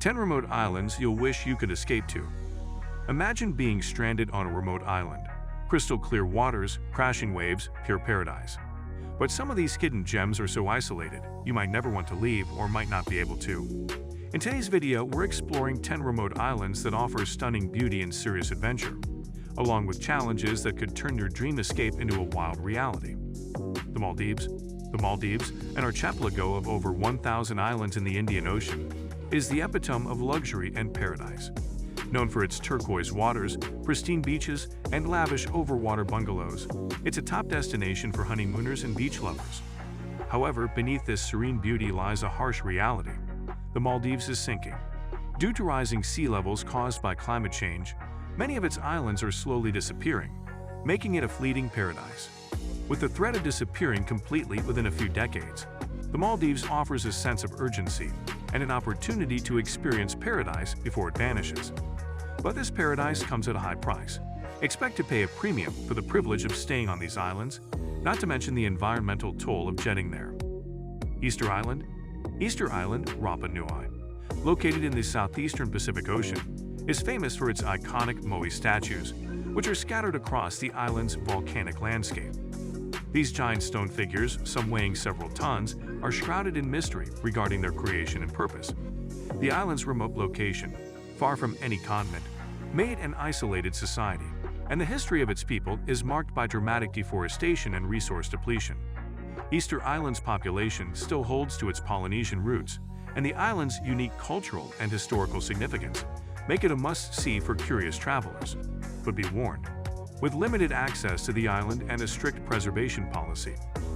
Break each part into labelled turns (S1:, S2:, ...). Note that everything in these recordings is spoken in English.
S1: 10 remote islands you'll wish you could escape to. Imagine being stranded on a remote island. Crystal clear waters, crashing waves, pure paradise. But some of these hidden gems are so isolated, you might never want to leave or might not be able to. In today's video, we're exploring 10 remote islands that offer stunning beauty and serious adventure, along with challenges that could turn your dream escape into a wild reality. The Maldives. The Maldives, an archipelago of over 1,000 islands in the Indian Ocean, is the epitome of luxury and paradise. Known for its turquoise waters, pristine beaches, and lavish overwater bungalows, it's a top destination for honeymooners and beach lovers. However, beneath this serene beauty lies a harsh reality. The Maldives is sinking. Due to rising sea levels caused by climate change, many of its islands are slowly disappearing, making it a fleeting paradise. With the threat of disappearing completely within a few decades, the Maldives offers a sense of urgency and an opportunity to experience paradise before it vanishes. But this paradise comes at a high price. Expect to pay a premium for the privilege of staying on these islands, not to mention the environmental toll of jetting there. Easter Island. Easter Island, Rapa Nui, located in the southeastern Pacific Ocean, is famous for its iconic moai statues, which are scattered across the island's volcanic landscape. These giant stone figures, some weighing several tons, are shrouded in mystery regarding their creation and purpose. The island's remote location, far from any continent, made an isolated society, and the history of its people is marked by dramatic deforestation and resource depletion. Easter Island's population still holds to its Polynesian roots, and the island's unique cultural and historical significance make it a must-see for curious travelers. But be warned, with limited access to the island and a strict preservation policy,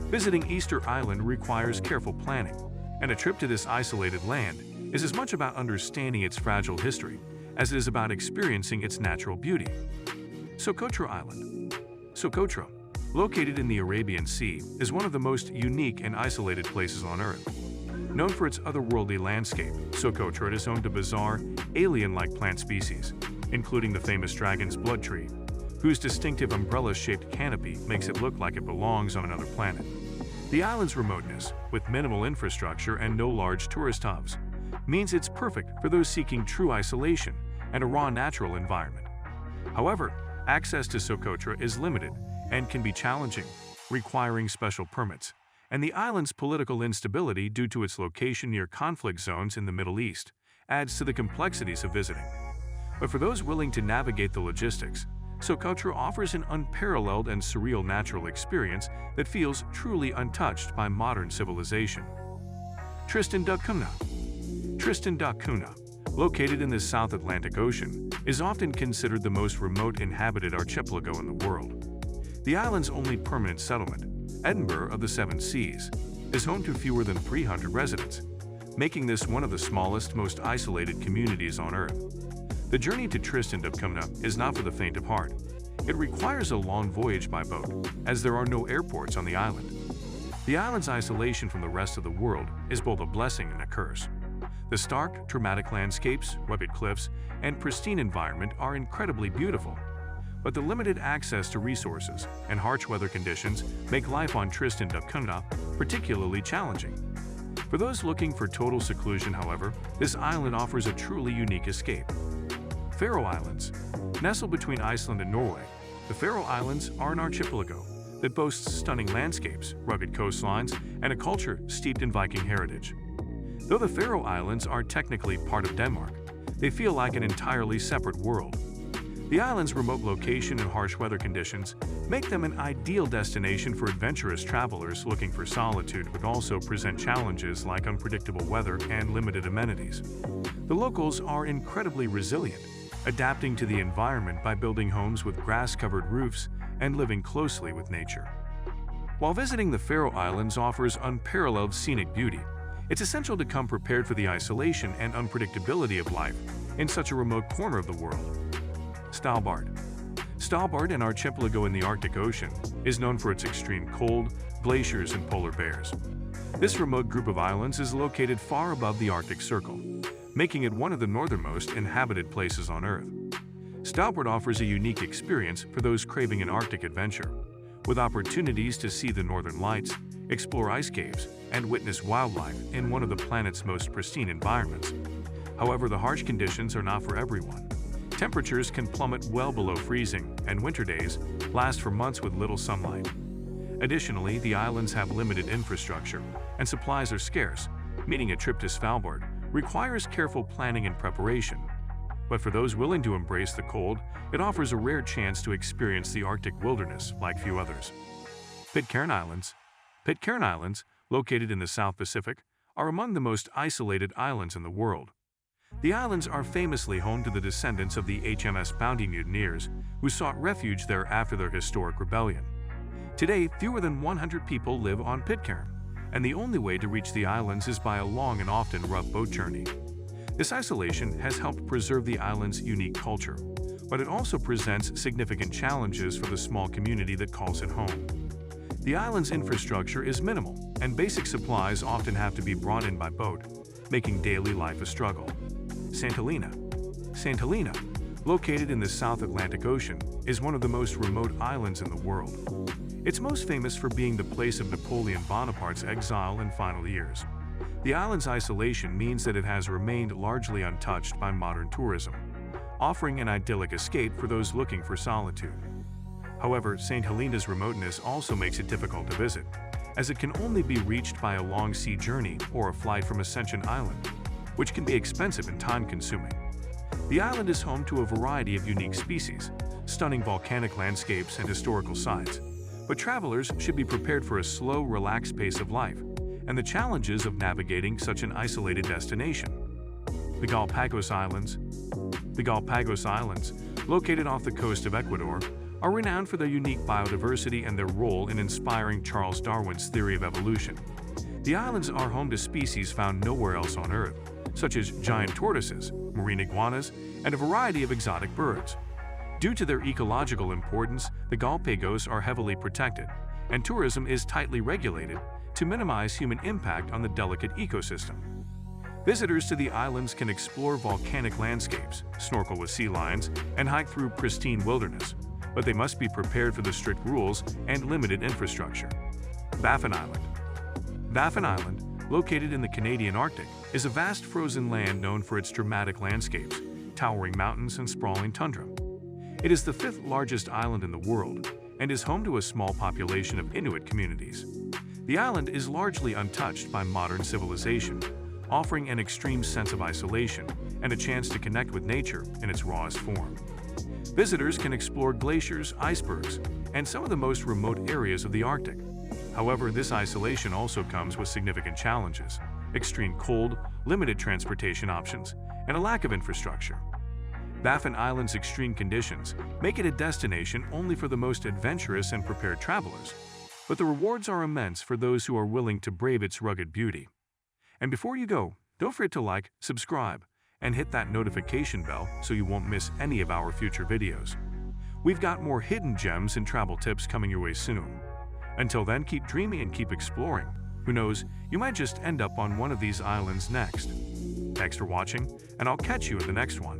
S1: visiting Easter Island requires careful planning, and a trip to this isolated land is as much about understanding its fragile history as it is about experiencing its natural beauty. Socotra Island. Socotra, located in the Arabian Sea, is one of the most unique and isolated places on Earth. Known for its otherworldly landscape, Socotra is home to bizarre, alien-like plant species, including the famous dragon's blood tree, whose distinctive umbrella-shaped canopy makes it look like it belongs on another planet. The island's remoteness, with minimal infrastructure and no large tourist hubs, means it's perfect for those seeking true isolation and a raw natural environment. However, access to Socotra is limited and can be challenging, requiring special permits, and the island's political instability due to its location near conflict zones in the Middle East adds to the complexities of visiting. But for those willing to navigate the logistics, Socotra offers an unparalleled and surreal natural experience that feels truly untouched by modern civilization. Tristan da Cunha. Tristan da Cunha, located in the South Atlantic Ocean, is often considered the most remote inhabited archipelago in the world. The island's only permanent settlement, Edinburgh of the Seven Seas, is home to fewer than 300 residents, making this one of the smallest, most isolated communities on Earth. The journey to Tristan da Cunha is not for the faint of heart. It requires a long voyage by boat, as there are no airports on the island. The island's isolation from the rest of the world is both a blessing and a curse. The stark, dramatic landscapes, rugged cliffs, and pristine environment are incredibly beautiful, but the limited access to resources and harsh weather conditions make life on Tristan da Cunha particularly challenging. For those looking for total seclusion, however, this island offers a truly unique escape. Faroe Islands. Nestled between Iceland and Norway, the Faroe Islands are an archipelago that boasts stunning landscapes, rugged coastlines, and a culture steeped in Viking heritage. Though the Faroe Islands are technically part of Denmark, they feel like an entirely separate world. The island's remote location and harsh weather conditions make them an ideal destination for adventurous travelers looking for solitude, but also present challenges like unpredictable weather and limited amenities. The locals are incredibly resilient, adapting to the environment by building homes with grass-covered roofs and living closely with nature. While visiting the Faroe Islands offers unparalleled scenic beauty, it's essential to come prepared for the isolation and unpredictability of life in such a remote corner of the world. Svalbard. Svalbard, an archipelago in the Arctic Ocean, is known for its extreme cold, glaciers, and polar bears. This remote group of islands is located far above the Arctic Circle, making it one of the northernmost inhabited places on Earth. Svalbard offers a unique experience for those craving an Arctic adventure, with opportunities to see the northern lights, explore ice caves, and witness wildlife in one of the planet's most pristine environments. However, the harsh conditions are not for everyone. Temperatures can plummet well below freezing, and winter days last for months with little sunlight. Additionally, the islands have limited infrastructure, and supplies are scarce, meaning a trip to Svalbard requires careful planning and preparation. But for those willing to embrace the cold, it offers a rare chance to experience the Arctic wilderness like few others. Pitcairn Islands. Pitcairn Islands, located in the South Pacific, are among the most isolated islands in the world. The islands are famously home to the descendants of the HMS Bounty mutineers who sought refuge there after their historic rebellion. Today, fewer than 100 people live on Pitcairn, and the only way to reach the islands is by a long and often rough boat journey. This isolation has helped preserve the island's unique culture, but it also presents significant challenges for the small community that calls it home. The island's infrastructure is minimal, and basic supplies often have to be brought in by boat, making daily life a struggle. St. Helena. St. Helena, located in the South Atlantic Ocean, is one of the most remote islands in the world. It's most famous for being the place of Napoleon Bonaparte's exile and final years. The island's isolation means that it has remained largely untouched by modern tourism, offering an idyllic escape for those looking for solitude. However, St. Helena's remoteness also makes it difficult to visit, as it can only be reached by a long sea journey or a flight from Ascension Island, which can be expensive and time-consuming. The island is home to a variety of unique species, stunning volcanic landscapes and historical sites, but travelers should be prepared for a slow, relaxed pace of life and the challenges of navigating such an isolated destination. The Galapagos Islands. The Galapagos Islands, located off the coast of Ecuador, are renowned for their unique biodiversity and their role in inspiring Charles Darwin's theory of evolution. The islands are home to species found nowhere else on Earth, such as giant tortoises, marine iguanas, and a variety of exotic birds. Due to their ecological importance, the Galapagos are heavily protected, and tourism is tightly regulated to minimize human impact on the delicate ecosystem. Visitors to the islands can explore volcanic landscapes, snorkel with sea lions, and hike through pristine wilderness, but they must be prepared for the strict rules and limited infrastructure. Baffin Island. Baffin Island, located in the Canadian Arctic, is a vast frozen land known for its dramatic landscapes, towering mountains, and sprawling tundra. It is the fifth largest island in the world and is home to a small population of Inuit communities. The island is largely untouched by modern civilization, offering an extreme sense of isolation and a chance to connect with nature in its rawest form. Visitors can explore glaciers, icebergs, and some of the most remote areas of the Arctic. However, this isolation also comes with significant challenges: extreme cold, limited transportation options, and a lack of infrastructure. Baffin Island's extreme conditions make it a destination only for the most adventurous and prepared travelers, but the rewards are immense for those who are willing to brave its rugged beauty. And before you go, don't forget to like, subscribe, and hit that notification bell so you won't miss any of our future videos. We've got more hidden gems and travel tips coming your way soon. Until then, keep dreaming and keep exploring. Who knows, you might just end up on one of these islands next. Thanks for watching, and I'll catch you in the next one.